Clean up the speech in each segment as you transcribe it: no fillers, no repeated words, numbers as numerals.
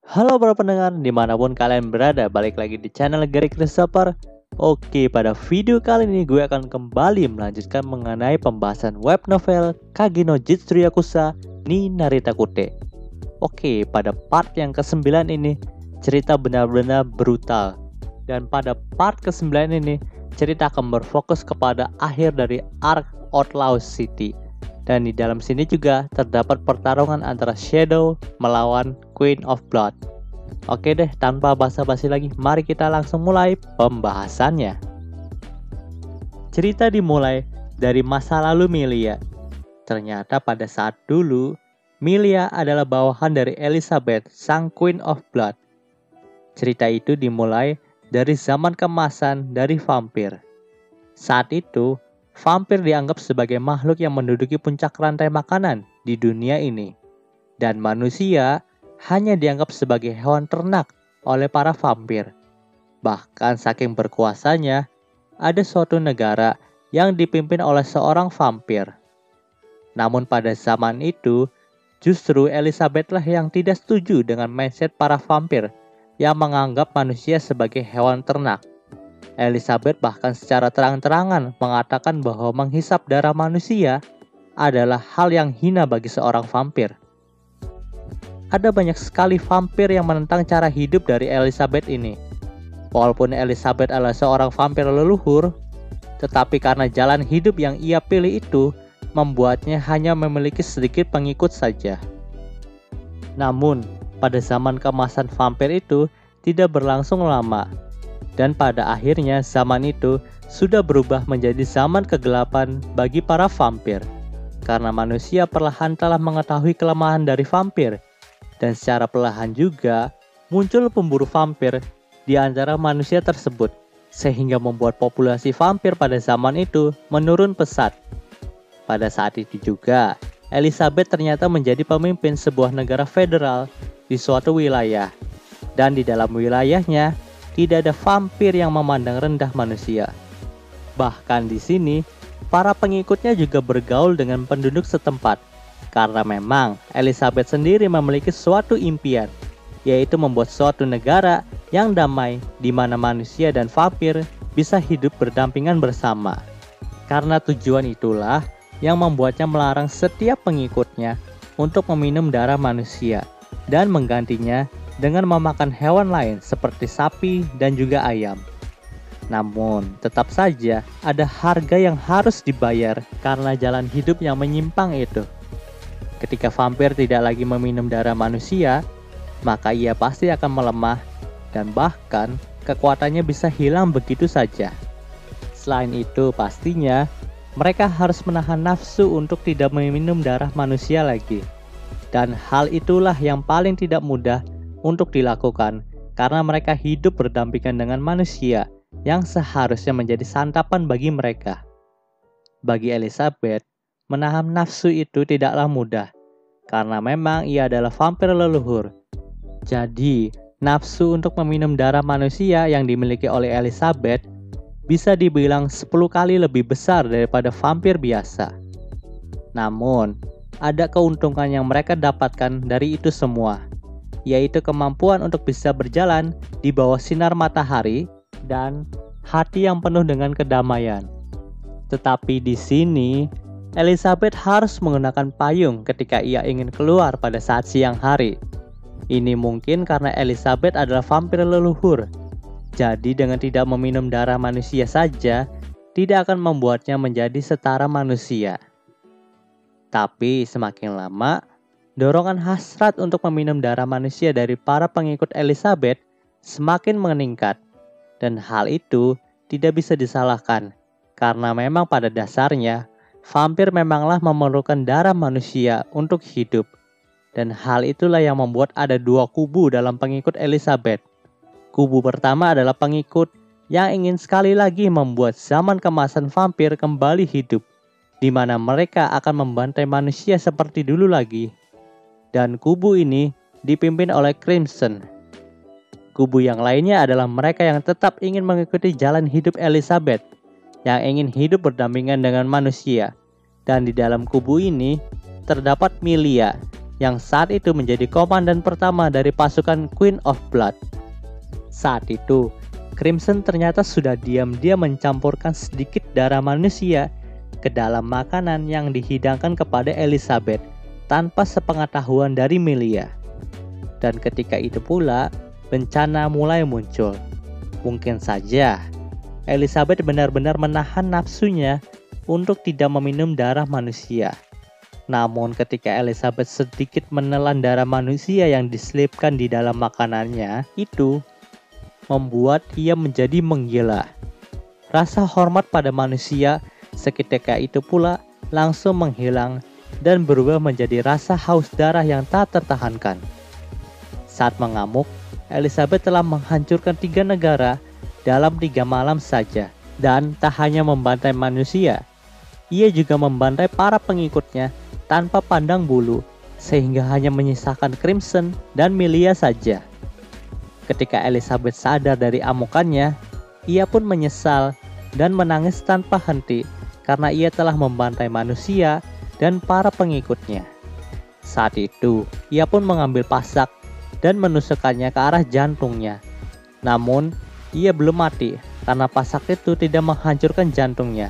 Halo para pendengar, dimanapun kalian berada, balik lagi di channel Gary Christopher. Oke, pada video kali ini gue akan kembali melanjutkan mengenai pembahasan web novel Kage no Jitsu Yakuza ni Narita Kute. Oke, pada part yang ke-9 ini, cerita benar-benar brutal. Dan pada part ke-9 ini, cerita akan berfokus kepada akhir dari arc Outlaw City. Dan di dalam sini juga terdapat pertarungan antara Shadow melawan Queen of Blood. Oke deh, tanpa basa-basi lagi, mari kita langsung mulai pembahasannya. Cerita dimulai dari masa lalu Milia. Ternyata pada saat dulu, Milia adalah bawahan dari Elizabeth, sang Queen of Blood. Cerita itu dimulai dari zaman kemasan dari vampir. Saat itu, vampir dianggap sebagai makhluk yang menduduki puncak rantai makanan di dunia ini. Dan manusia hanya dianggap sebagai hewan ternak oleh para vampir. Bahkan saking berkuasanya, ada suatu negara yang dipimpin oleh seorang vampir. Namun pada zaman itu, justru Elizabeth lah yang tidak setuju dengan mindset para vampir yang menganggap manusia sebagai hewan ternak. Elizabeth bahkan secara terang-terangan mengatakan bahwa menghisap darah manusia adalah hal yang hina bagi seorang vampir. Ada banyak sekali vampir yang menentang cara hidup dari Elizabeth ini. Walaupun Elizabeth adalah seorang vampir leluhur, tetapi karena jalan hidup yang ia pilih itu membuatnya hanya memiliki sedikit pengikut saja. Namun, pada zaman keemasan vampir itu tidak berlangsung lama. Dan pada akhirnya zaman itu sudah berubah menjadi zaman kegelapan bagi para vampir. Karena manusia perlahan telah mengetahui kelemahan dari vampir. Dan secara perlahan juga muncul pemburu vampir di antara manusia tersebut. Sehingga membuat populasi vampir pada zaman itu menurun pesat. Pada saat itu juga, Elizabeth ternyata menjadi pemimpin sebuah negara federal di suatu wilayah. Dan di dalam wilayahnya, tidak ada vampir yang memandang rendah manusia. Bahkan di sini, para pengikutnya juga bergaul dengan penduduk setempat. Karena memang Elizabeth sendiri memiliki suatu impian, yaitu membuat suatu negara yang damai di mana manusia dan vampir bisa hidup berdampingan bersama. Karena tujuan itulah yang membuatnya melarang setiap pengikutnya untuk meminum darah manusia dan menggantinya dengan memakan hewan lain seperti sapi dan juga ayam. Namun, tetap saja ada harga yang harus dibayar karena jalan hidup yang menyimpang itu. Ketika vampir tidak lagi meminum darah manusia, maka ia pasti akan melemah dan bahkan kekuatannya bisa hilang begitu saja. Selain itu, pastinya mereka harus menahan nafsu untuk tidak meminum darah manusia lagi. Dan hal itulah yang paling tidak mudah untuk dilakukan karena mereka hidup berdampingan dengan manusia yang seharusnya menjadi santapan bagi mereka. Bagi Elizabeth, menahan nafsu itu tidaklah mudah karena memang ia adalah vampir leluhur. Jadi, nafsu untuk meminum darah manusia yang dimiliki oleh Elizabeth bisa dibilang 10 kali lebih besar daripada vampir biasa. Namun, ada keuntungan yang mereka dapatkan dari itu semua, yaitu kemampuan untuk bisa berjalan di bawah sinar matahari dan hati yang penuh dengan kedamaian. Tetapi di sini, Elizabeth harus menggunakan payung ketika ia ingin keluar pada saat siang hari. Ini mungkin karena Elizabeth adalah vampir leluhur. Jadi dengan tidak meminum darah manusia saja, tidak akan membuatnya menjadi setara manusia. Tapi semakin lama, dorongan hasrat untuk meminum darah manusia dari para pengikut Elizabeth semakin meningkat. Dan hal itu tidak bisa disalahkan, karena memang pada dasarnya, vampir memanglah memerlukan darah manusia untuk hidup. Dan hal itulah yang membuat ada dua kubu dalam pengikut Elizabeth. Kubu pertama adalah pengikut yang ingin sekali lagi membuat zaman kemasan vampir kembali hidup, di mana mereka akan membantai manusia seperti dulu lagi. Dan kubu ini dipimpin oleh Crimson. Kubu yang lainnya adalah mereka yang tetap ingin mengikuti jalan hidup Elizabeth, yang ingin hidup berdampingan dengan manusia. Dan di dalam kubu ini terdapat Milia, yang saat itu menjadi komandan pertama dari pasukan Queen of Blood. Saat itu, Crimson ternyata sudah diam-diam mencampurkan sedikit darah manusia ke dalam makanan yang dihidangkan kepada Elizabeth tanpa sepengetahuan dari Melia. Dan ketika itu pula, bencana mulai muncul. Mungkin saja Elizabeth benar-benar menahan nafsunya untuk tidak meminum darah manusia. Namun ketika Elizabeth sedikit menelan darah manusia yang diselipkan di dalam makanannya, itu membuat ia menjadi menggila. Rasa hormat pada manusia seketika itu pula langsung menghilang dan berubah menjadi rasa haus darah yang tak tertahankan. Saat mengamuk, Elizabeth telah menghancurkan 3 negara dalam 3 malam saja. Dan tak hanya membantai manusia, ia juga membantai para pengikutnya tanpa pandang bulu, sehingga hanya menyisakan Crimson dan Melia saja. Ketika Elizabeth sadar dari amukannya, ia pun menyesal dan menangis tanpa henti karena ia telah membantai manusia dan para pengikutnya. Saat itu, ia pun mengambil pasak dan menusukkannya ke arah jantungnya. Namun, ia belum mati karena pasak itu tidak menghancurkan jantungnya,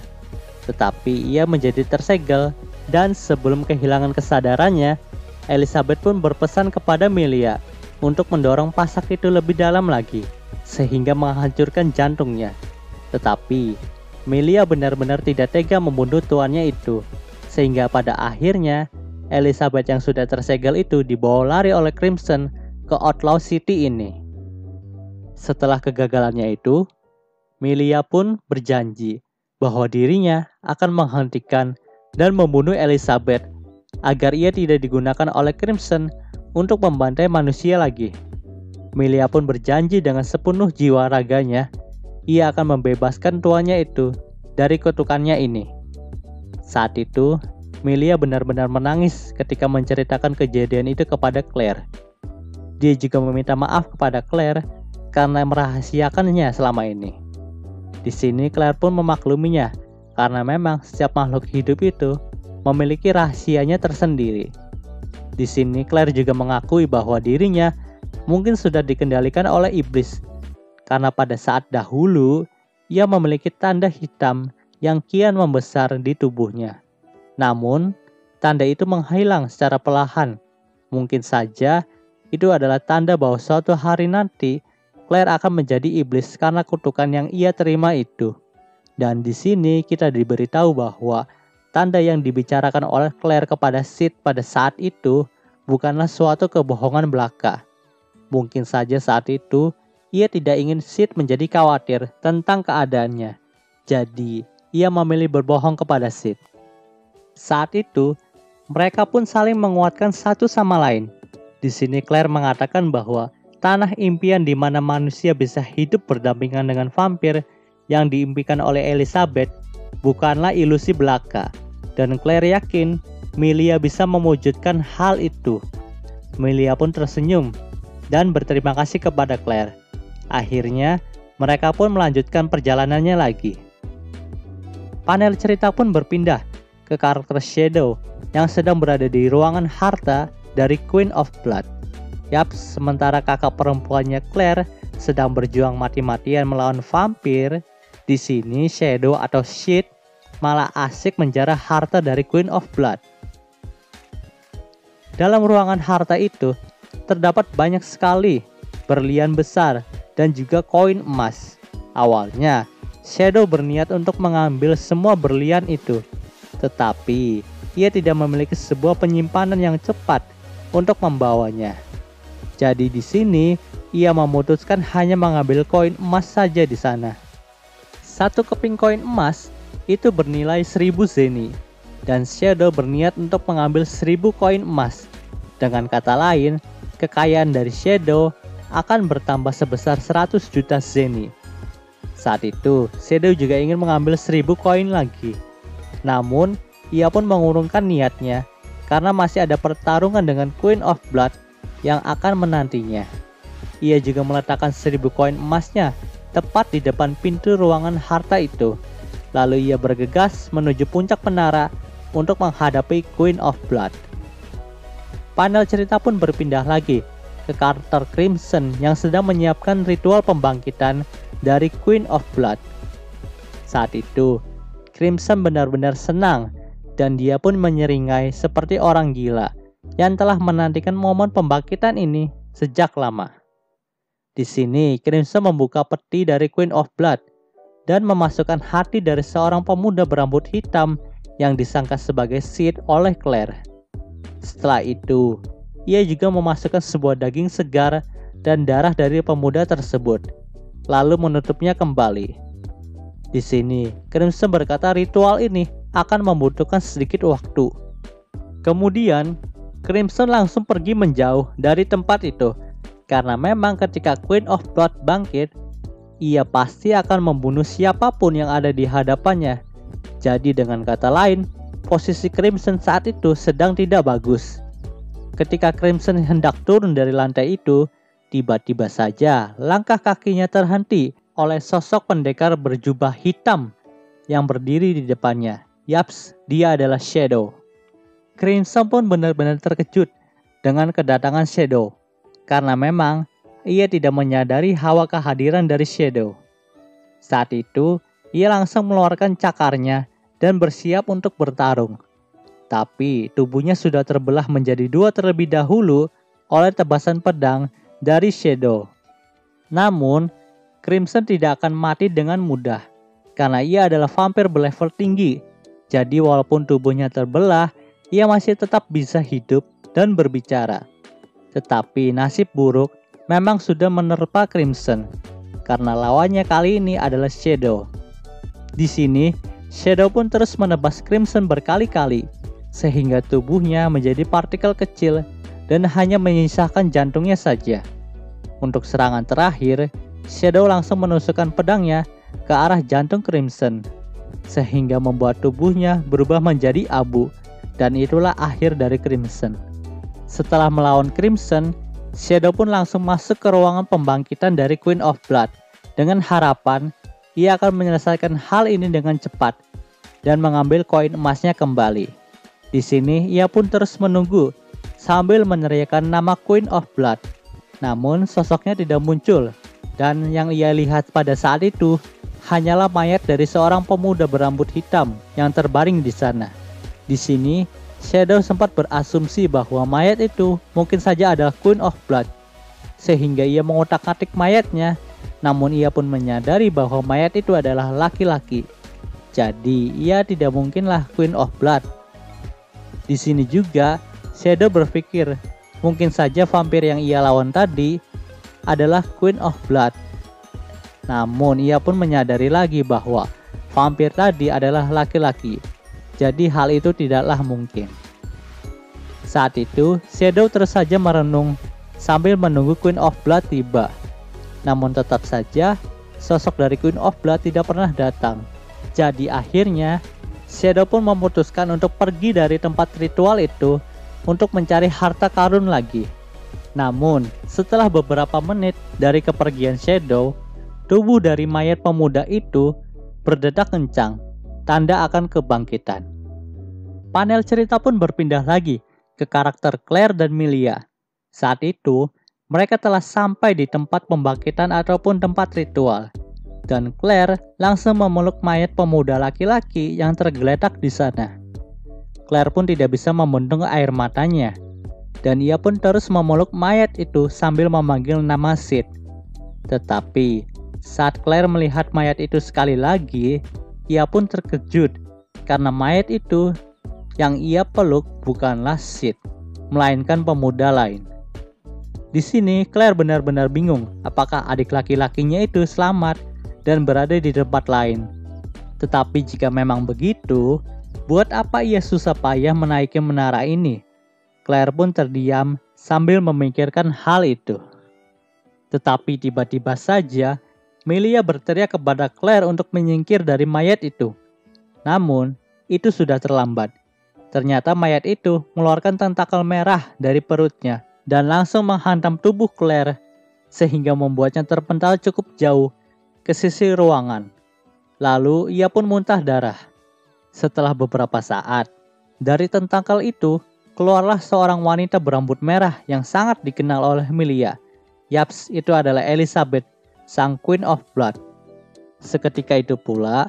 tetapi ia menjadi tersegel. Dan sebelum kehilangan kesadarannya, Elizabeth pun berpesan kepada Melia untuk mendorong pasak itu lebih dalam lagi, sehingga menghancurkan jantungnya. Tetapi, Melia benar-benar tidak tega membunuh tuannya itu, sehingga pada akhirnya, Elizabeth yang sudah tersegel itu dibawa lari oleh Crimson ke Outlaw City ini. Setelah kegagalannya itu, Melia pun berjanji bahwa dirinya akan menghentikan dan membunuh Elizabeth agar ia tidak digunakan oleh Crimson untuk membantai manusia lagi. Melia pun berjanji dengan sepenuh jiwa raganya ia akan membebaskan tuannya itu dari kutukannya ini. Saat itu, Melia benar-benar menangis ketika menceritakan kejadian itu kepada Claire. Dia juga meminta maaf kepada Claire karena merahasiakannya selama ini. Di sini Claire pun memakluminya karena memang setiap makhluk hidup itu memiliki rahasianya tersendiri. Di sini Claire juga mengakui bahwa dirinya mungkin sudah dikendalikan oleh iblis, karena pada saat dahulu ia memiliki tanda hitam yang kian membesar di tubuhnya. Namun, tanda itu menghilang secara perlahan. Mungkin saja itu adalah tanda bahwa suatu hari nanti Claire akan menjadi iblis karena kutukan yang ia terima itu. Dan di sini kita diberitahu bahwa tanda yang dibicarakan oleh Claire kepada Sid pada saat itu bukanlah suatu kebohongan belaka. Mungkin saja saat itu ia tidak ingin Sid menjadi khawatir tentang keadaannya. Jadi, ia memilih berbohong kepada Sid. Saat itu, mereka pun saling menguatkan satu sama lain. Di sini Claire mengatakan bahwa tanah impian di mana manusia bisa hidup berdampingan dengan vampir yang diimpikan oleh Elizabeth bukanlah ilusi belaka, dan Claire yakin Melia bisa mewujudkan hal itu. Melia pun tersenyum dan berterima kasih kepada Claire. Akhirnya, mereka pun melanjutkan perjalanannya lagi. Panel cerita pun berpindah ke karakter Shadow yang sedang berada di ruangan harta dari Queen of Blood. Sementara kakak perempuannya Claire sedang berjuang mati-matian melawan vampir, di sini Shadow atau Sid malah asik menjarah harta dari Queen of Blood. Dalam ruangan harta itu terdapat banyak sekali berlian besar dan juga koin emas. Awalnya Shadow berniat untuk mengambil semua berlian itu, tetapi ia tidak memiliki sebuah penyimpanan yang cepat untuk membawanya. Jadi di sini ia memutuskan hanya mengambil koin emas saja di sana. Satu keping koin emas itu bernilai 1000 zeni, dan Shadow berniat untuk mengambil 1000 koin emas. Dengan kata lain, kekayaan dari Shadow akan bertambah sebesar 100 juta zeni. Saat itu, Shadow juga ingin mengambil 1000 koin lagi. Namun, ia pun mengurungkan niatnya karena masih ada pertarungan dengan Queen of Blood yang akan menantinya. Ia juga meletakkan 1000 koin emasnya tepat di depan pintu ruangan harta itu. Lalu ia bergegas menuju puncak menara untuk menghadapi Queen of Blood. panel cerita pun berpindah lagi ke karakter Crimson yang sedang menyiapkan ritual pembangkitan dari Queen of Blood. Saat itu, Crimson benar-benar senang dan dia pun menyeringai seperti orang gila yang telah menantikan momen pembangkitan ini sejak lama. Di sini, Crimson membuka peti dari Queen of Blood dan memasukkan hati dari seorang pemuda berambut hitam yang disangka sebagai Sid oleh Claire. Setelah itu, ia juga memasukkan sebuah daging segar dan darah dari pemuda tersebut, lalu menutupnya kembali. Di sini, Crimson berkata ritual ini akan membutuhkan sedikit waktu. Kemudian, Crimson langsung pergi menjauh dari tempat itu, karena memang ketika Queen of Blood bangkit, ia pasti akan membunuh siapapun yang ada di hadapannya. Jadi dengan kata lain, posisi Crimson saat itu sedang tidak bagus. Ketika Crimson hendak turun dari lantai itu, tiba-tiba saja langkah kakinya terhenti oleh sosok pendekar berjubah hitam yang berdiri di depannya. Yaps, dia adalah Shadow. Crimson pun benar-benar terkejut dengan kedatangan Shadow, karena memang ia tidak menyadari hawa kehadiran dari Shadow. Saat itu, ia langsung mengeluarkan cakarnya dan bersiap untuk bertarung. Tapi tubuhnya sudah terbelah menjadi dua terlebih dahulu oleh tebasan pedang dari Shadow. Namun, Crimson tidak akan mati dengan mudah, karena ia adalah vampir berlevel tinggi. Jadi walaupun tubuhnya terbelah, ia masih tetap bisa hidup dan berbicara. Tetapi nasib buruk memang sudah menerpa Crimson, karena lawannya kali ini adalah Shadow. Di sini, Shadow pun terus menebas Crimson berkali-kali, sehingga tubuhnya menjadi partikel kecil dan hanya menyisakan jantungnya saja. Untuk serangan terakhir, Shadow langsung menusukkan pedangnya ke arah jantung Crimson, sehingga membuat tubuhnya berubah menjadi abu, dan itulah akhir dari Crimson. Setelah melawan Crimson, Shadow pun langsung masuk ke ruangan pembangkitan dari Queen of Blood dengan harapan ia akan menyelesaikan hal ini dengan cepat dan mengambil koin emasnya kembali. Di sini ia pun terus menunggu sambil meneriakkan nama Queen of Blood. Namun sosoknya tidak muncul dan yang ia lihat pada saat itu hanyalah mayat dari seorang pemuda berambut hitam yang terbaring di sana. Di sini Shadow sempat berasumsi bahwa mayat itu mungkin saja adalah Queen of Blood, sehingga ia mengotak-atik mayatnya, namun ia pun menyadari bahwa mayat itu adalah laki-laki. Jadi ia tidak mungkinlah Queen of Blood. Di sini juga Shadow berpikir mungkin saja vampir yang ia lawan tadi adalah Queen of Blood. Namun ia pun menyadari lagi bahwa vampir tadi adalah laki-laki. Jadi hal itu tidaklah mungkin. Saat itu, Shadow terus saja merenung sambil menunggu Queen of Blood tiba. Namun tetap saja, sosok dari Queen of Blood tidak pernah datang. Jadi akhirnya, Shadow pun memutuskan untuk pergi dari tempat ritual itu untuk mencari harta karun lagi. Namun, setelah beberapa menit dari kepergian Shadow, tubuh dari mayat pemuda itu berdetak kencang, tanda akan kebangkitan. Panel cerita pun berpindah lagi ke karakter Claire dan Milia. Saat itu, mereka telah sampai di tempat pembangkitan ataupun tempat ritual. Dan Claire langsung memeluk mayat pemuda laki-laki yang tergeletak di sana. Claire pun tidak bisa membendung air matanya. Dan ia pun terus memeluk mayat itu sambil memanggil nama Sid. Tetapi, saat Claire melihat mayat itu sekali lagi, ia pun terkejut karena mayat itu yang ia peluk bukanlah Sid, melainkan pemuda lain. Di sini Claire benar-benar bingung apakah adik laki-lakinya itu selamat dan berada di tempat lain. Tetapi jika memang begitu, buat apa ia susah payah menaiki menara ini? Claire pun terdiam sambil memikirkan hal itu. Tetapi tiba-tiba saja Milia berteriak kepada Claire untuk menyingkir dari mayat itu. Namun, itu sudah terlambat. Ternyata mayat itu mengeluarkan tentakel merah dari perutnya dan langsung menghantam tubuh Claire sehingga membuatnya terpental cukup jauh ke sisi ruangan. Lalu ia pun muntah darah. Setelah beberapa saat, dari tentakel itu keluarlah seorang wanita berambut merah yang sangat dikenal oleh Milia. Yaps, itu adalah Elizabeth, sang Queen of Blood. Seketika itu pula,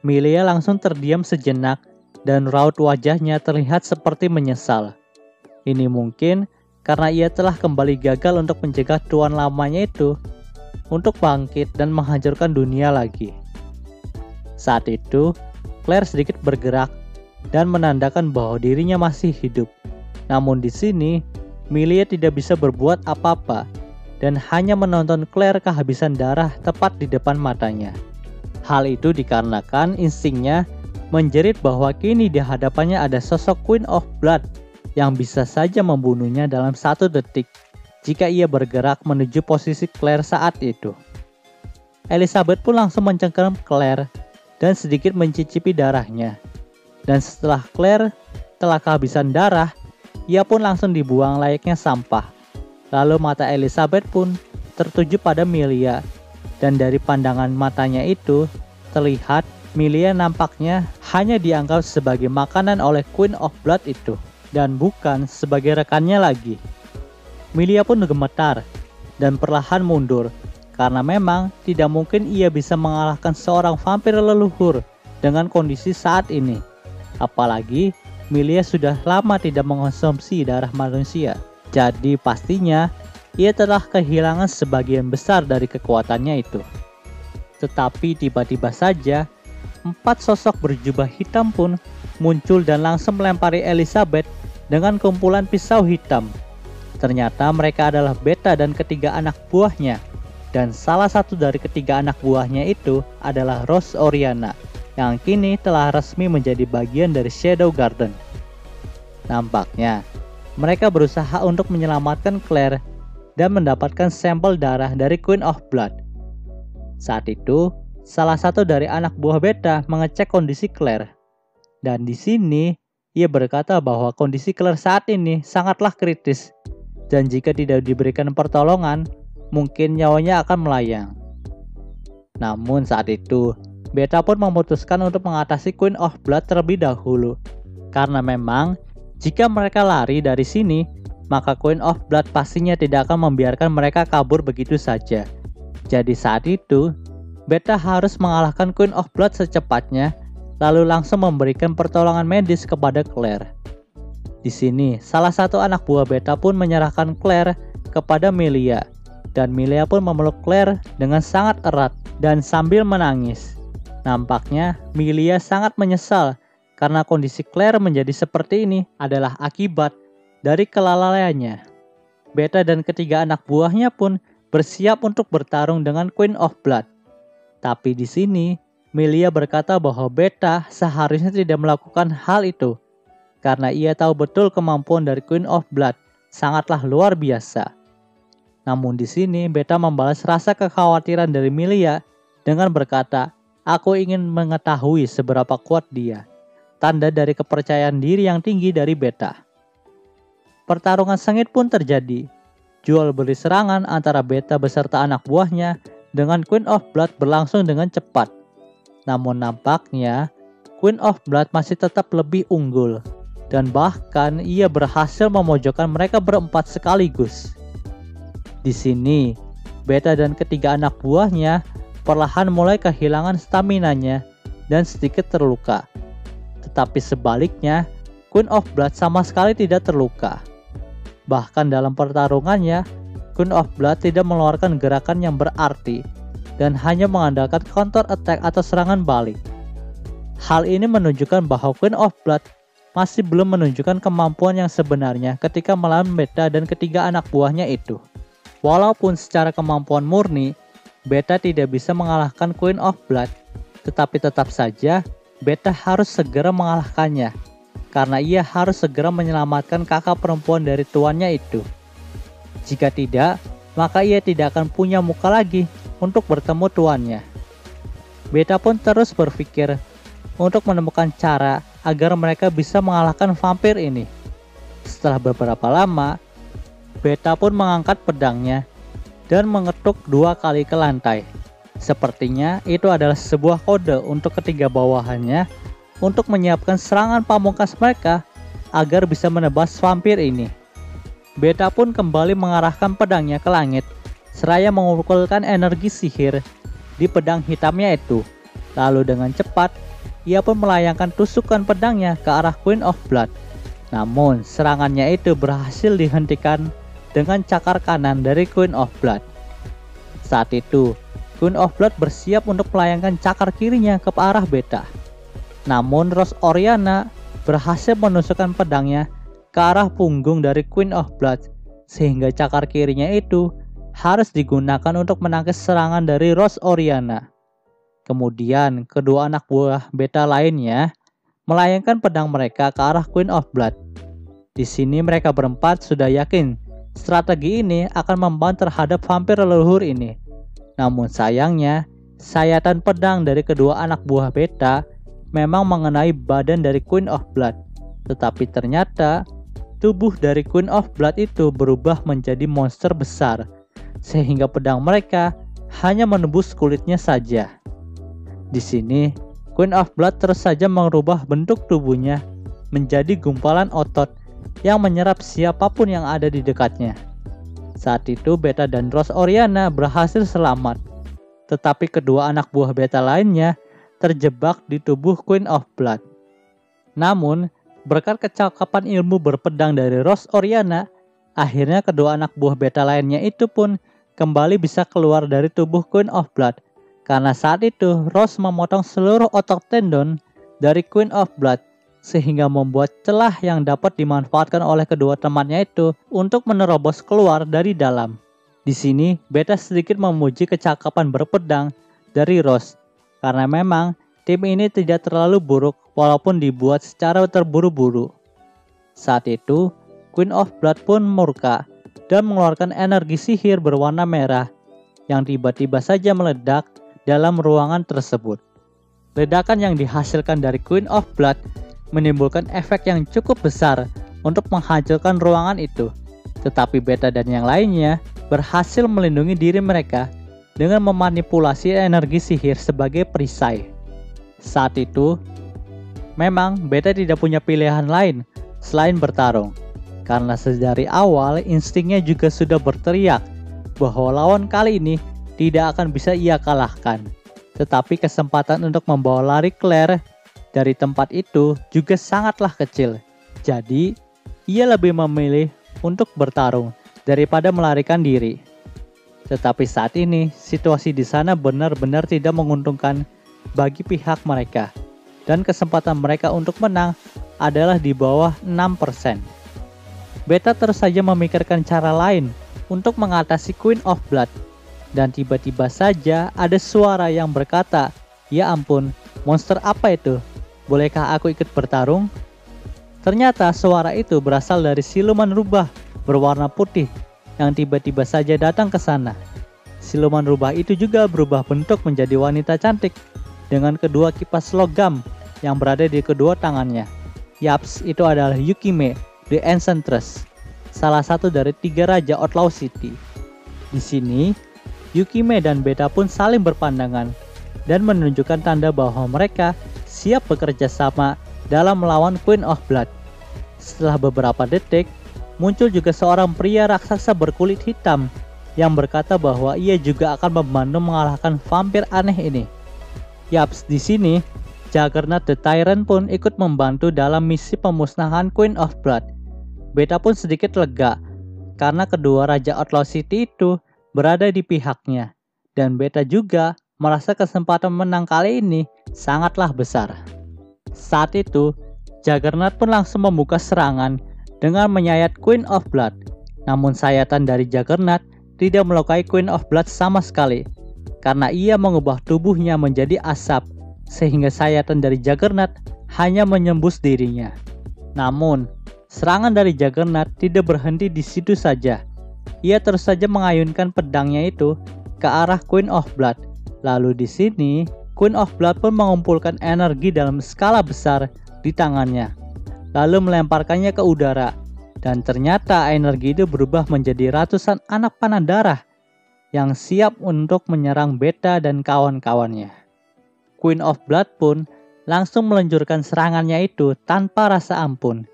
Milia langsung terdiam sejenak dan raut wajahnya terlihat seperti menyesal. Ini mungkin karena ia telah kembali gagal untuk mencegah tuan lamanya itu untuk bangkit dan menghancurkan dunia lagi. Saat itu, Claire sedikit bergerak dan menandakan bahwa dirinya masih hidup. Namun di sini, Milia tidak bisa berbuat apa-apa dan hanya menonton Claire kehabisan darah tepat di depan matanya. Hal itu dikarenakan instingnya menjerit bahwa kini di hadapannya ada sosok Queen of Blood yang bisa saja membunuhnya dalam 1 detik jika ia bergerak menuju posisi Claire saat itu. Elizabeth pun langsung mencengkeram Claire dan sedikit mencicipi darahnya. Dan setelah Claire telah kehabisan darah, ia pun langsung dibuang layaknya sampah. Lalu mata Elizabeth pun tertuju pada Milia, dan dari pandangan matanya itu terlihat Milia nampaknya hanya dianggap sebagai makanan oleh Queen of Blood itu, dan bukan sebagai rekannya lagi. Milia pun gemetar dan perlahan mundur, karena memang tidak mungkin ia bisa mengalahkan seorang vampir leluhur dengan kondisi saat ini. Apalagi Milia sudah lama tidak mengonsumsi darah manusia, jadi pastinya ia telah kehilangan sebagian besar dari kekuatannya itu. Tetapi tiba-tiba saja 4 sosok berjubah hitam pun muncul dan langsung melempari Elizabeth dengan kumpulan pisau hitam. Ternyata mereka adalah Beta dan ketiga anak buahnya, dan salah satu dari ketiga anak buahnya itu adalah Rose Oriana, yang kini telah resmi menjadi bagian dari Shadow Garden. Nampaknya mereka berusaha untuk menyelamatkan Claire dan mendapatkan sampel darah dari Queen of Blood. Saat itu, salah satu dari anak buah Beta mengecek kondisi Claire, dan di sini ia berkata bahwa kondisi Claire saat ini sangatlah kritis, dan jika tidak diberikan pertolongan, mungkin nyawanya akan melayang. Namun saat itu, Beta pun memutuskan untuk mengatasi Queen of Blood terlebih dahulu, karena memang jika mereka lari dari sini, maka Queen of Blood pastinya tidak akan membiarkan mereka kabur begitu saja. Jadi saat itu, Beta harus mengalahkan Queen of Blood secepatnya, lalu langsung memberikan pertolongan medis kepada Claire. Di sini, salah satu anak buah Beta pun menyerahkan Claire kepada Milia, dan Milia pun memeluk Claire dengan sangat erat dan sambil menangis. Nampaknya Milia sangat menyesal karena kondisi Claire menjadi seperti ini adalah akibat dari kelalaiannya. Beta dan ketiga anak buahnya pun bersiap untuk bertarung dengan Queen of Blood. Tapi di sini, Milia berkata bahwa Beta seharusnya tidak melakukan hal itu, karena ia tahu betul kemampuan dari Queen of Blood sangatlah luar biasa. Namun di sini Beta membalas rasa kekhawatiran dari Milia dengan berkata, "Aku ingin mengetahui seberapa kuat dia." Tanda dari kepercayaan diri yang tinggi dari Beta. Pertarungan sengit pun terjadi. Jual beli serangan antara Beta beserta anak buahnya dengan Queen of Blood berlangsung dengan cepat. Namun nampaknya Queen of Blood masih tetap lebih unggul, dan bahkan ia berhasil memojokkan mereka berempat sekaligus. Di sini, Beta dan ketiga anak buahnya perlahan mulai kehilangan stamina-nya dan sedikit terluka. Tetapi sebaliknya, Queen of Blood sama sekali tidak terluka. Bahkan dalam pertarungannya, Queen of Blood tidak mengeluarkan gerakan yang berarti dan hanya mengandalkan counter attack atau serangan balik. Hal ini menunjukkan bahwa Queen of Blood masih belum menunjukkan kemampuan yang sebenarnya ketika melawan Beta dan ketiga anak buahnya itu. Walaupun secara kemampuan murni, Beta tidak bisa mengalahkan Queen of Blood, tetapi tetap saja Beta harus segera mengalahkannya, karena ia harus segera menyelamatkan kakak perempuan dari tuannya itu. Jika tidak, maka ia tidak akan punya muka lagi untuk bertemu tuannya. Beta pun terus berpikir untuk menemukan cara agar mereka bisa mengalahkan vampir ini. Setelah beberapa lama, Beta pun mengangkat pedangnya dan mengetuk 2 kali ke lantai. Sepertinya itu adalah sebuah kode untuk ketiga bawahannya untuk menyiapkan serangan pamungkas mereka agar bisa menebas vampir ini. Beta pun kembali mengarahkan pedangnya ke langit, seraya mengumpulkan energi sihir di pedang hitamnya itu. Lalu dengan cepat, ia pun melayangkan tusukan pedangnya ke arah Queen of Blood. Namun, serangannya itu berhasil dihentikan dengan cakar kanan dari Queen of Blood. Saat itu, Queen of Blood bersiap untuk melayangkan cakar kirinya ke arah Beta. Namun, Rose Oriana berhasil menusukkan pedangnya ke arah punggung dari Queen of Blood, sehingga cakar kirinya itu harus digunakan untuk menangkis serangan dari Rose Oriana. Kemudian, kedua anak buah Beta lainnya melayangkan pedang mereka ke arah Queen of Blood. Di sini mereka berempat sudah yakin strategi ini akan membantu terhadap vampir leluhur ini. Namun sayangnya, sayatan pedang dari kedua anak buah Beta memang mengenai badan dari Queen of Blood. Tetapi ternyata, tubuh dari Queen of Blood itu berubah menjadi monster besar, sehingga pedang mereka hanya menembus kulitnya saja. Di sini, Queen of Blood terus saja merubah bentuk tubuhnya menjadi gumpalan otot yang menyerap siapapun yang ada di dekatnya. Saat itu Beta dan Rose Oriana berhasil selamat, tetapi kedua anak buah Beta lainnya terjebak di tubuh Queen of Blood. Namun, berkat kecakapan ilmu berpedang dari Rose Oriana, akhirnya kedua anak buah Beta lainnya itu pun kembali bisa keluar dari tubuh Queen of Blood. Karena saat itu Rose memotong seluruh otot tendon dari Queen of Blood, sehingga membuat celah yang dapat dimanfaatkan oleh kedua temannya itu untuk menerobos keluar dari dalam. Di sini Beta sedikit memuji kecakapan berpedang dari Rose, karena memang tim ini tidak terlalu buruk walaupun dibuat secara terburu-buru. Saat itu Queen of Blood pun murka dan mengeluarkan energi sihir berwarna merah yang tiba-tiba saja meledak dalam ruangan tersebut. Ledakan yang dihasilkan dari Queen of Blood menimbulkan efek yang cukup besar untuk menghancurkan ruangan itu. Tetapi Beta dan yang lainnya berhasil melindungi diri mereka dengan memanipulasi energi sihir sebagai perisai. Saat itu, memang Beta tidak punya pilihan lain selain bertarung. Karena sedari awal instingnya juga sudah berteriak bahwa lawan kali ini tidak akan bisa ia kalahkan. Tetapi kesempatan untuk membawa lari Claire dari tempat itu juga sangatlah kecil. Jadi, ia lebih memilih untuk bertarung daripada melarikan diri. Tetapi saat ini, situasi di sana benar-benar tidak menguntungkan bagi pihak mereka. Dan kesempatan mereka untuk menang adalah di bawah 6%. Beta terus saja memikirkan cara lain untuk mengatasi Queen of Blood. Dan tiba-tiba saja ada suara yang berkata, "Ya ampun, monster apa itu? Bolehkah aku ikut bertarung?" Ternyata suara itu berasal dari siluman rubah berwarna putih yang tiba-tiba saja datang ke sana. Siluman rubah itu juga berubah bentuk menjadi wanita cantik dengan kedua kipas logam yang berada di kedua tangannya. Yaps, itu adalah Yukime, the Enchantress, salah satu dari 3 raja Outlaw City. Di sini, Yukime dan Beta pun saling berpandangan dan menunjukkan tanda bahwa mereka siap bekerja sama dalam melawan Queen of Blood. Setelah beberapa detik, muncul juga seorang pria raksasa berkulit hitam yang berkata bahwa ia juga akan membantu mengalahkan vampir aneh ini. Yaps, di sini Juggernaut the Tyrant pun ikut membantu dalam misi pemusnahan Queen of Blood. Beta pun sedikit lega karena kedua raja Outlaw City itu berada di pihaknya, dan Beta juga merasa kesempatan menang kali ini sangatlah besar. Saat itu, Juggernaut pun langsung membuka serangan dengan menyayat Queen of Blood. Namun sayatan dari Juggernaut tidak melukai Queen of Blood sama sekali, karena ia mengubah tubuhnya menjadi asap, sehingga sayatan dari Juggernaut hanya menyembus dirinya. Namun, serangan dari Juggernaut tidak berhenti di situ saja. Ia terus saja mengayunkan pedangnya itu ke arah Queen of Blood. Lalu di sini, Queen of Blood pun mengumpulkan energi dalam skala besar di tangannya, lalu melemparkannya ke udara. Dan ternyata energi itu berubah menjadi ratusan anak panah darah yang siap untuk menyerang Beta dan kawan-kawannya. Queen of Blood pun langsung meluncurkan serangannya itu tanpa rasa ampun.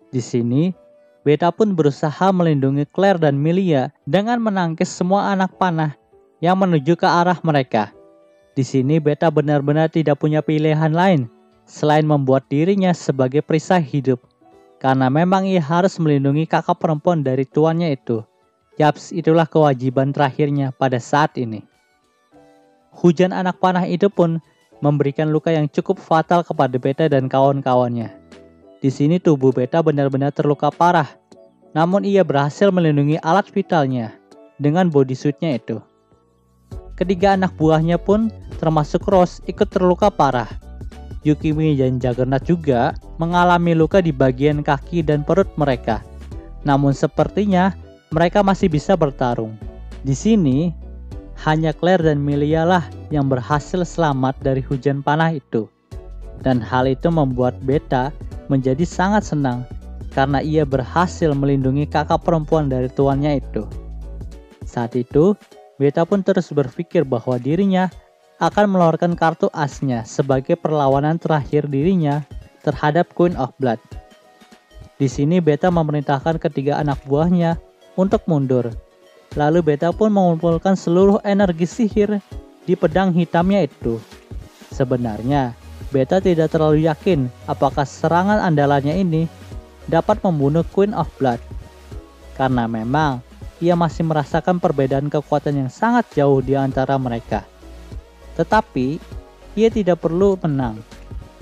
Di sini, Beta pun berusaha melindungi Claire dan Milia dengan menangkis semua anak panah yang menuju ke arah mereka. Di sini Beta benar-benar tidak punya pilihan lain selain membuat dirinya sebagai perisai hidup, karena memang ia harus melindungi kakak perempuan dari tuannya itu. Yaps, itulah kewajiban terakhirnya pada saat ini. Hujan anak panah itu pun memberikan luka yang cukup fatal kepada Beta dan kawan-kawannya. Di sini tubuh Beta benar-benar terluka parah, namun ia berhasil melindungi alat vitalnya dengan bodysuitnya itu. Ketiga anak buahnya pun termasuk Rose ikut terluka parah. Yukimi dan Juggernaut juga mengalami luka di bagian kaki dan perut mereka. Namun sepertinya mereka masih bisa bertarung. Di sini hanya Claire dan Milia lah yang berhasil selamat dari hujan panah itu. Dan hal itu membuat Beta menjadi sangat senang karena ia berhasil melindungi kakak perempuan dari tuannya itu. Saat itu, Beta pun terus berpikir bahwa dirinya akan mengeluarkan kartu asnya sebagai perlawanan terakhir dirinya terhadap Queen of Blood. Di sini Beta memerintahkan ketiga anak buahnya untuk mundur. Lalu Beta pun mengumpulkan seluruh energi sihir di pedang hitamnya itu. Sebenarnya, Beta tidak terlalu yakin apakah serangan andalannya ini dapat membunuh Queen of Blood. Karena memang ia masih merasakan perbedaan kekuatan yang sangat jauh di antara mereka. Tetapi, ia tidak perlu menang.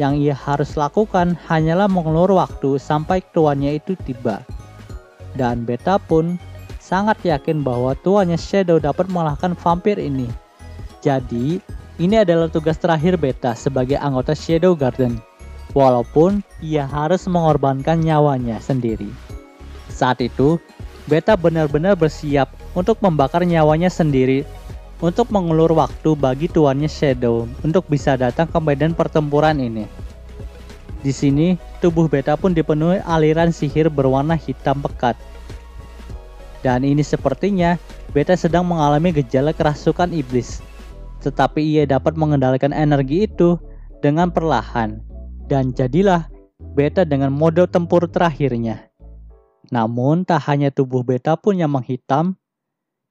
Yang ia harus lakukan hanyalah mengulur waktu sampai tuannya itu tiba. Dan Beta pun sangat yakin bahwa tuannya Shadow dapat mengalahkan vampir ini. Jadi, ini adalah tugas terakhir Beta sebagai anggota Shadow Garden, walaupun ia harus mengorbankan nyawanya sendiri. Saat itu, Beta benar-benar bersiap untuk membakar nyawanya sendiri untuk mengulur waktu bagi tuannya Shadow untuk bisa datang ke medan pertempuran ini. Di sini, tubuh Beta pun dipenuhi aliran sihir berwarna hitam pekat. Dan ini sepertinya Beta sedang mengalami gejala kerasukan iblis. Tetapi ia dapat mengendalikan energi itu dengan perlahan. Dan jadilah Beta dengan mode tempur terakhirnya. Namun tak hanya tubuh Beta pun yang menghitam.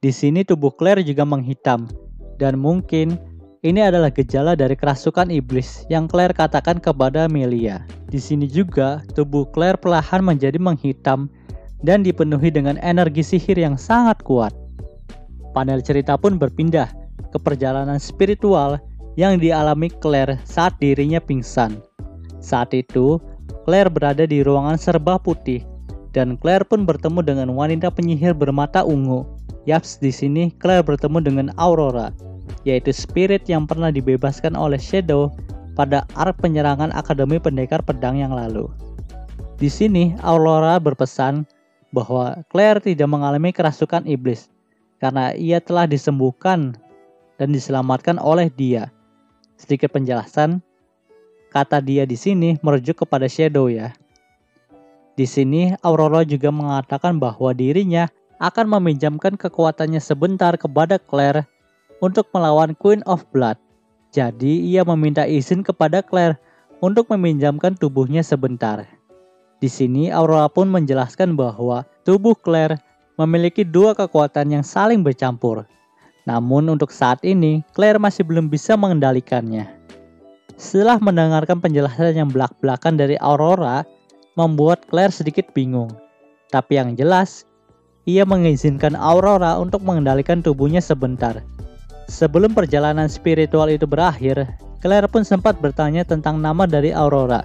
Di sini tubuh Claire juga menghitam. Dan mungkin ini adalah gejala dari kerasukan iblis yang Claire katakan kepada Milia. Di sini juga tubuh Claire perlahan menjadi menghitam dan dipenuhi dengan energi sihir yang sangat kuat. Panel cerita pun berpindah ke perjalanan spiritual yang dialami Claire saat dirinya pingsan. Saat itu, Claire berada di ruangan serba putih dan Claire pun bertemu dengan wanita penyihir bermata ungu. Yaps, di sini Claire bertemu dengan Aurora, yaitu spirit yang pernah dibebaskan oleh Shadow pada arc penyerangan Akademi Pendekar Pedang yang lalu. Di sini Aurora berpesan bahwa Claire tidak mengalami kerasukan iblis karena ia telah disembuhkan dan diselamatkan oleh dia. Sedikit penjelasan, kata dia di sini merujuk kepada Shadow ya. Di sini Aurora juga mengatakan bahwa dirinya akan meminjamkan kekuatannya sebentar kepada Claire untuk melawan Queen of Blood. Jadi ia meminta izin kepada Claire untuk meminjamkan tubuhnya sebentar. Di sini Aurora pun menjelaskan bahwa tubuh Claire memiliki dua kekuatan yang saling bercampur. Namun untuk saat ini, Claire masih belum bisa mengendalikannya. Setelah mendengarkan penjelasan yang belak-belakan dari Aurora, membuat Claire sedikit bingung. Tapi yang jelas, ia mengizinkan Aurora untuk mengendalikan tubuhnya sebentar. Sebelum perjalanan spiritual itu berakhir, Claire pun sempat bertanya tentang nama dari Aurora.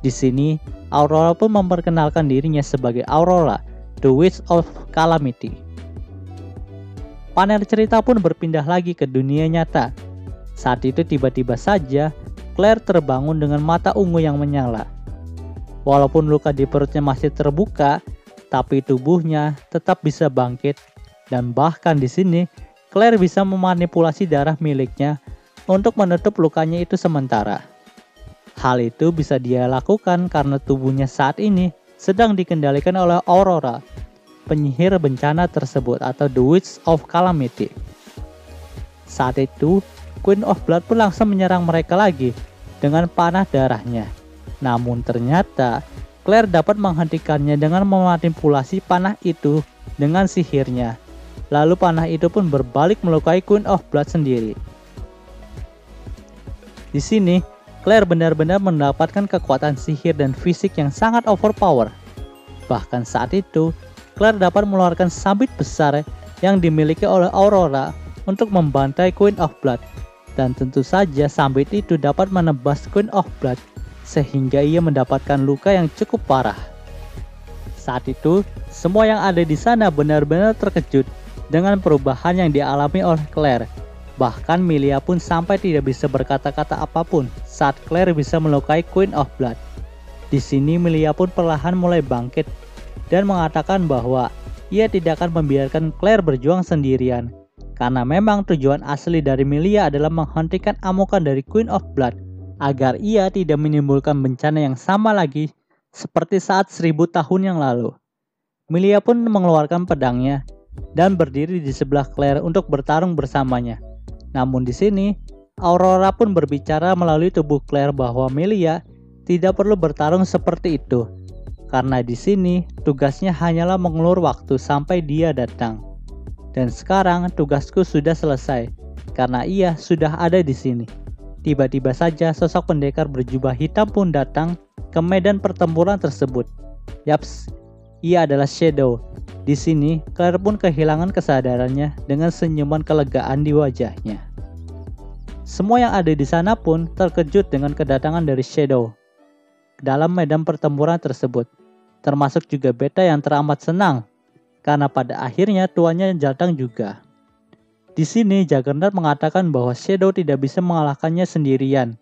Di sini, Aurora pun memperkenalkan dirinya sebagai Aurora, the Witch of Calamity. Panel cerita pun berpindah lagi ke dunia nyata. Saat itu tiba-tiba saja, Claire terbangun dengan mata ungu yang menyala. Walaupun luka di perutnya masih terbuka, tapi tubuhnya tetap bisa bangkit. Dan bahkan di sini, Claire bisa memanipulasi darah miliknya untuk menutup lukanya itu sementara. Hal itu bisa dia lakukan karena tubuhnya saat ini sedang dikendalikan oleh Aurora, penyihir bencana tersebut atau The Witch of Calamity. Saat itu, Queen of Blood pun langsung menyerang mereka lagi dengan panah darahnya. Namun ternyata Claire dapat menghentikannya dengan memanipulasi panah itu dengan sihirnya. Lalu panah itu pun berbalik melukai Queen of Blood sendiri. Di sini, Claire benar-benar mendapatkan kekuatan sihir dan fisik yang sangat overpower. Bahkan saat itu, Claire dapat mengeluarkan sabit besar yang dimiliki oleh Aurora untuk membantai Queen of Blood. Dan tentu saja sabit itu dapat menebas Queen of Blood sehingga ia mendapatkan luka yang cukup parah. Saat itu, semua yang ada di sana benar-benar terkejut dengan perubahan yang dialami oleh Claire. Bahkan Milia pun sampai tidak bisa berkata-kata apapun saat Claire bisa melukai Queen of Blood. Di sini Milia pun perlahan mulai bangkit dan mengatakan bahwa ia tidak akan membiarkan Claire berjuang sendirian. Karena memang tujuan asli dari Milia adalah menghentikan amukan dari Queen of Blood agar ia tidak menimbulkan bencana yang sama lagi seperti saat 1000 tahun yang lalu. Milia pun mengeluarkan pedangnya dan berdiri di sebelah Claire untuk bertarung bersamanya. Namun di sini, Aurora pun berbicara melalui tubuh Claire bahwa Milia tidak perlu bertarung seperti itu. Karena di sini tugasnya hanyalah mengulur waktu sampai dia datang. Dan sekarang tugasku sudah selesai karena ia sudah ada di sini. Tiba-tiba saja sosok pendekar berjubah hitam pun datang ke medan pertempuran tersebut. Yaps, ia adalah Shadow. Di sini, Claire pun kehilangan kesadarannya dengan senyuman kelegaan di wajahnya. Semua yang ada di sana pun terkejut dengan kedatangan dari Shadow dalam medan pertempuran tersebut. Termasuk juga Beta yang teramat senang karena pada akhirnya tuannya datang juga. Di sini Juggernaut mengatakan bahwa Shadow tidak bisa mengalahkannya sendirian.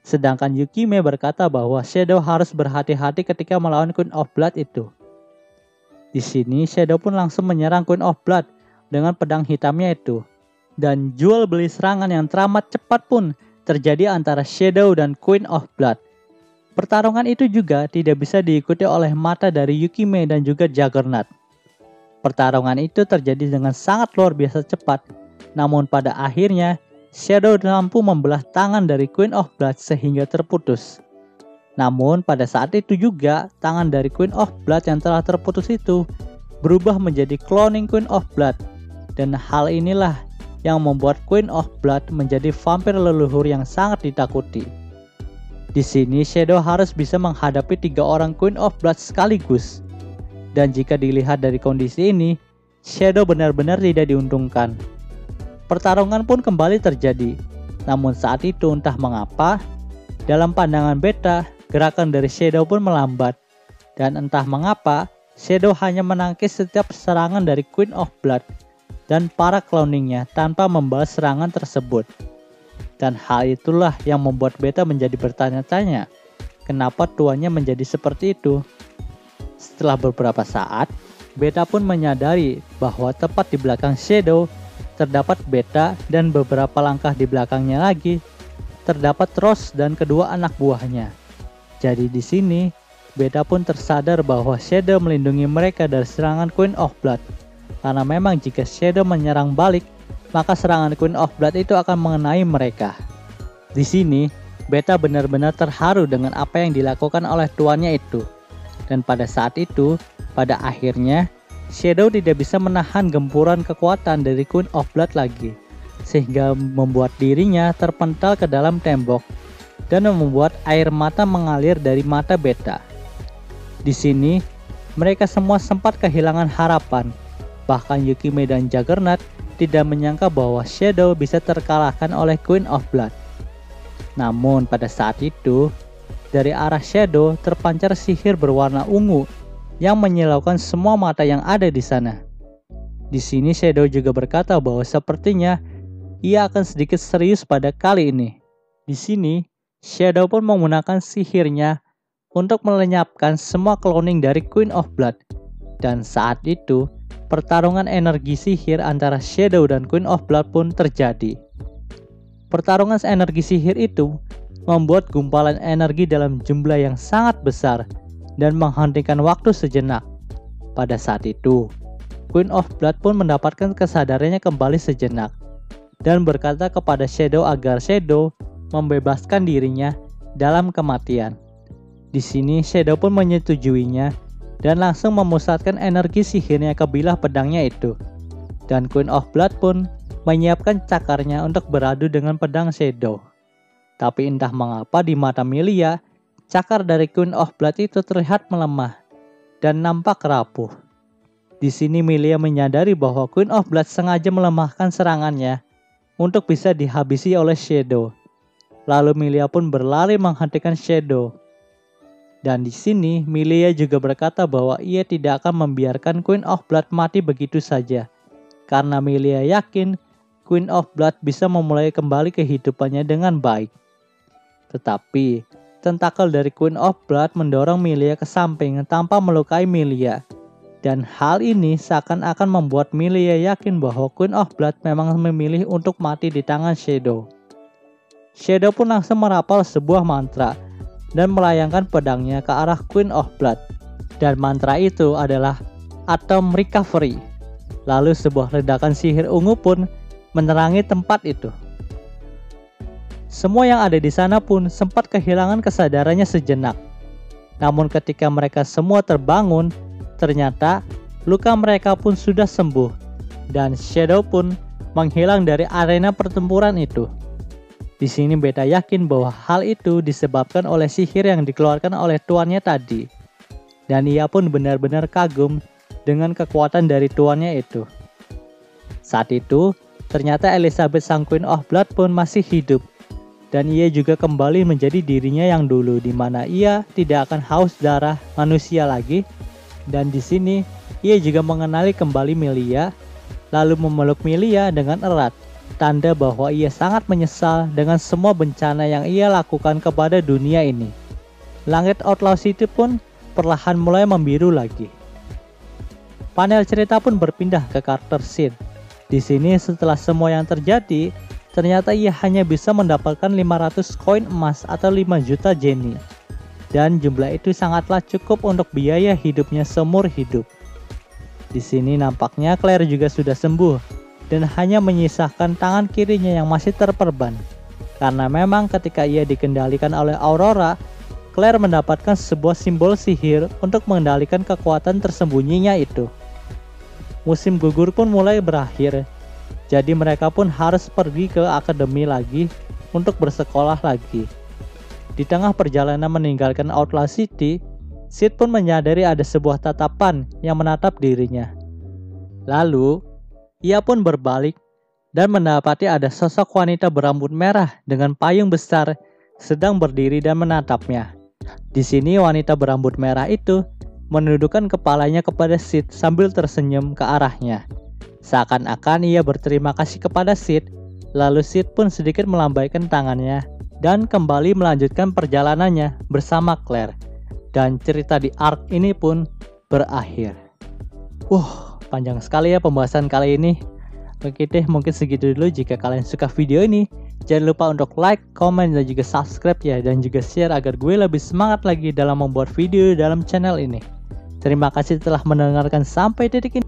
Sedangkan Yukime berkata bahwa Shadow harus berhati-hati ketika melawan Queen of Blood itu. Di sini Shadow pun langsung menyerang Queen of Blood dengan pedang hitamnya itu. Dan jual beli serangan yang teramat cepat pun terjadi antara Shadow dan Queen of Blood. Pertarungan itu juga tidak bisa diikuti oleh mata dari Yukime dan juga Juggernaut. Pertarungan itu terjadi dengan sangat luar biasa cepat. Namun pada akhirnya, Shadow mampu membelah tangan dari Queen of Blood sehingga terputus. Namun pada saat itu juga, tangan dari Queen of Blood yang telah terputus itu berubah menjadi cloning Queen of Blood. Dan hal inilah yang membuat Queen of Blood menjadi vampir leluhur yang sangat ditakuti. Di sini Shadow harus bisa menghadapi 3 orang Queen of Blood sekaligus. Dan jika dilihat dari kondisi ini, Shadow benar-benar tidak diuntungkan. Pertarungan pun kembali terjadi. Namun saat itu entah mengapa, dalam pandangan Beta, gerakan dari Shadow pun melambat. Dan entah mengapa, Shadow hanya menangkis setiap serangan dari Queen of Blood dan para cloningnya tanpa membalas serangan tersebut. Dan hal itulah yang membuat Beta menjadi bertanya-tanya, kenapa tuannya menjadi seperti itu? Setelah beberapa saat, Beta pun menyadari bahwa tepat di belakang Shadow terdapat Beta dan beberapa langkah di belakangnya lagi terdapat Rose dan kedua anak buahnya. Jadi di sini Beta pun tersadar bahwa Shadow melindungi mereka dari serangan Queen of Blood. Karena memang jika Shadow menyerang balik, maka serangan Queen of Blood itu akan mengenai mereka. Di sini Beta benar-benar terharu dengan apa yang dilakukan oleh tuannya itu. Dan pada saat itu, pada akhirnya Shadow tidak bisa menahan gempuran kekuatan dari Queen of Blood lagi, sehingga membuat dirinya terpental ke dalam tembok dan membuat air mata mengalir dari mata Beta. Di sini, mereka semua sempat kehilangan harapan. Bahkan Yukime dan Juggernaut tidak menyangka bahwa Shadow bisa terkalahkan oleh Queen of Blood. Namun pada saat itu, dari arah Shadow terpancar sihir berwarna ungu yang menyilaukan semua mata yang ada di sana. Di sini Shadow juga berkata bahwa sepertinya ia akan sedikit serius pada kali ini. Di sini Shadow pun menggunakan sihirnya untuk melenyapkan semua cloning dari Queen of Blood. Dan saat itu pertarungan energi sihir antara Shadow dan Queen of Blood pun terjadi. Pertarungan energi sihir itu membuat gumpalan energi dalam jumlah yang sangat besar dan menghentikan waktu sejenak. Pada saat itu, Queen of Blood pun mendapatkan kesadarannya kembali sejenak dan berkata kepada Shadow agar Shadow membebaskan dirinya dalam kematian. Di sini Shadow pun menyetujuinya dan langsung memusatkan energi sihirnya ke bilah pedangnya itu. Dan Queen of Blood pun menyiapkan cakarnya untuk beradu dengan pedang Shadow. Tapi entah mengapa di mata Milia, cakar dari Queen of Blood itu terlihat melemah dan nampak rapuh. Di sini Milia menyadari bahwa Queen of Blood sengaja melemahkan serangannya untuk bisa dihabisi oleh Shadow. Lalu Milia pun berlari menghentikan Shadow. Dan di sini Milia juga berkata bahwa ia tidak akan membiarkan Queen of Blood mati begitu saja. Karena Milia yakin Queen of Blood bisa memulai kembali kehidupannya dengan baik. Tetapi tentakel dari Queen of Blood mendorong Milia ke samping tanpa melukai Milia. Dan hal ini seakan-akan membuat Milia yakin bahwa Queen of Blood memang memilih untuk mati di tangan Shadow. Shadow pun langsung merapal sebuah mantra dan melayangkan pedangnya ke arah Queen of Blood. Dan mantra itu adalah Atom Recovery. Lalu sebuah ledakan sihir ungu pun menerangi tempat itu. Semua yang ada di sana pun sempat kehilangan kesadarannya sejenak. Namun ketika mereka semua terbangun, ternyata luka mereka pun sudah sembuh dan Shadow pun menghilang dari arena pertempuran itu. Di sini Beta yakin bahwa hal itu disebabkan oleh sihir yang dikeluarkan oleh tuannya tadi. Dan ia pun benar-benar kagum dengan kekuatan dari tuannya itu. Saat itu, ternyata Elizabeth sang Queen of Blood pun masih hidup. Dan ia juga kembali menjadi dirinya yang dulu, di mana ia tidak akan haus darah manusia lagi. Dan di sini ia juga mengenali kembali Milia, lalu memeluk Milia dengan erat, tanda bahwa ia sangat menyesal dengan semua bencana yang ia lakukan kepada dunia ini. Langit Outlaw City pun perlahan mulai membiru lagi. Panel cerita pun berpindah ke karakter Sid. Di sini setelah semua yang terjadi, ternyata ia hanya bisa mendapatkan 500 koin emas atau 5 juta Jenny. Dan jumlah itu sangatlah cukup untuk biaya hidupnya seumur hidup. Di sini nampaknya Claire juga sudah sembuh dan hanya menyisakan tangan kirinya yang masih terperban. Karena memang ketika ia dikendalikan oleh Aurora, Claire mendapatkan sebuah simbol sihir untuk mengendalikan kekuatan tersembunyinya itu. Musim gugur pun mulai berakhir, jadi mereka pun harus pergi ke akademi lagi untuk bersekolah lagi. Di tengah perjalanan meninggalkan Outlaw City, Sid pun menyadari ada sebuah tatapan yang menatap dirinya. Lalu, ia pun berbalik dan mendapati ada sosok wanita berambut merah dengan payung besar sedang berdiri dan menatapnya. Di sini wanita berambut merah itu menundukkan kepalanya kepada Sid sambil tersenyum ke arahnya. Seakan-akan ia berterima kasih kepada Sid, lalu Sid pun sedikit melambaikan tangannya dan kembali melanjutkan perjalanannya bersama Claire. Dan cerita di arc ini pun berakhir. Panjang sekali ya pembahasan kali ini. Oke deh, mungkin segitu dulu. Jika kalian suka video ini, jangan lupa untuk like, comment, dan juga subscribe ya. Dan juga share agar gue lebih semangat lagi dalam membuat video dalam channel ini. Terima kasih telah mendengarkan sampai titik ini.